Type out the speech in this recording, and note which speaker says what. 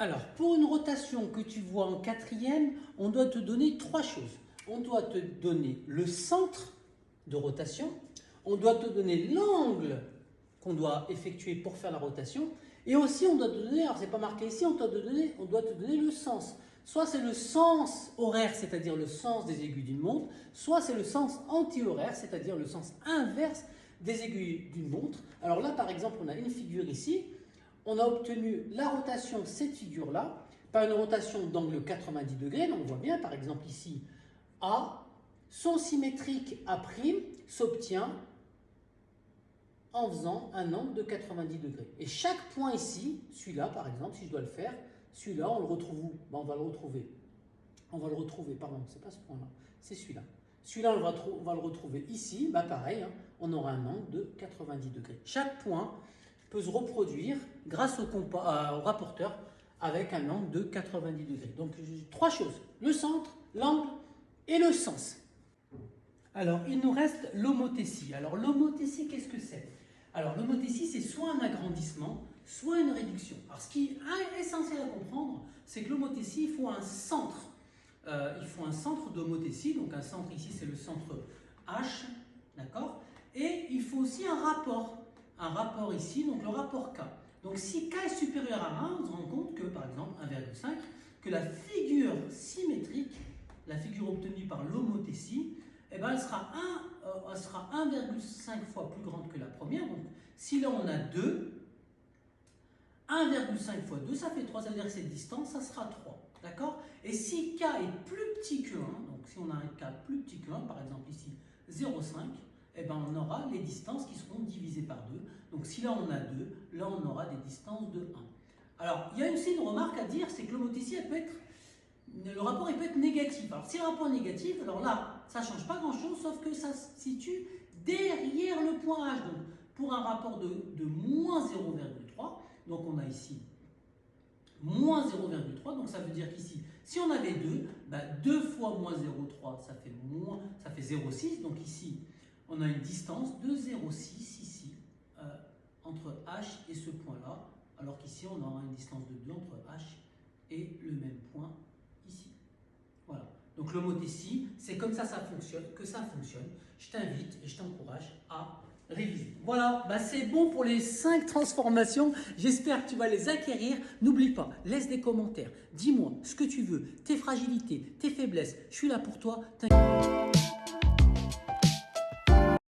Speaker 1: Alors, pour une rotation que tu vois en quatrième, on doit te donner trois choses. On doit te donner le centre de rotation, on doit te donner l'angle qu'on doit effectuer pour faire la rotation, et aussi on doit te donner, alors c'est pas marqué ici, on doit te donner le sens. Soit c'est le sens horaire, c'est-à-dire le sens des aiguilles d'une montre, soit c'est le sens anti-horaire, c'est-à-dire le sens inverse des aiguilles d'une montre. Alors là, par exemple, on a une figure ici. On a obtenu la rotation de cette figure-là par une rotation d'angle 90 degrés. Donc on voit bien, par exemple ici, A, son symétrique A' s'obtient en faisant un angle de 90 degrés. Et chaque point ici, celui-là par exemple, si je dois le faire, celui-là, on le retrouve où? Ben, on va le retrouver, pardon, c'est pas ce point-là, c'est celui-là. Celui-là, on va le retrouver ici, ben pareil, hein, on aura un angle de 90 degrés. Chaque point peut se reproduire grâce au rapporteur avec un angle de 90 degrés. Donc, trois choses, le centre, l'angle et le sens. Alors, il nous reste l'homothétie. Alors, l'homothétie, qu'est-ce que c'est? Alors, l'homothétie, c'est soit un agrandissement, soit une réduction. Alors, ce qui est essentiel à comprendre, c'est que l'homothétie, il faut un centre. Il faut un centre d'homothétie. Donc, un centre ici, c'est le centre H, d'accord? Et il faut aussi un rapport ici, donc le rapport K. Donc, si K est supérieur à 1, on se rend compte que, par exemple, 1,5, que la figure symétrique, la figure obtenue par l'homothétie, eh ben, elle sera 1,5 fois plus grande que la première. Donc, si là on a 2, 1,5 fois 2, ça fait 3. Ça veut dire que cette distance, ça sera 3. D'accord? Et si K est plus petit que 1, donc si on a un K plus petit que 1, par exemple ici 0,5, eh ben, on aura les distances qui seront divisées par 2. Donc si là on a 2, là on aura des distances de 1. Alors, il y a aussi une remarque à dire, c'est que l'homothétie, le rapport peut être négatif. Alors si le rapport est négatif, alors là, ça ne change pas grand-chose, sauf que ça se situe derrière le point H. Donc pour un rapport de moins 0,3, donc on a ici moins 0,3, donc ça veut dire qu'ici, si on avait 2, 2 fois moins 0,3, ça fait 0,6, donc ici, on a une distance de 0,6 ici, entre H et ce point-là, alors qu'ici, on aura une distance de 2 entre H et le même point ici. Voilà. Donc l'homothétie, c'est comme ça que ça fonctionne. Je t'invite et je t'encourage à réviser. Voilà, c'est bon pour les 5 transformations. J'espère que tu vas les acquérir. N'oublie pas, laisse des commentaires. Dis-moi ce que tu veux, tes fragilités, tes faiblesses. Je suis là pour toi. T'inquiète.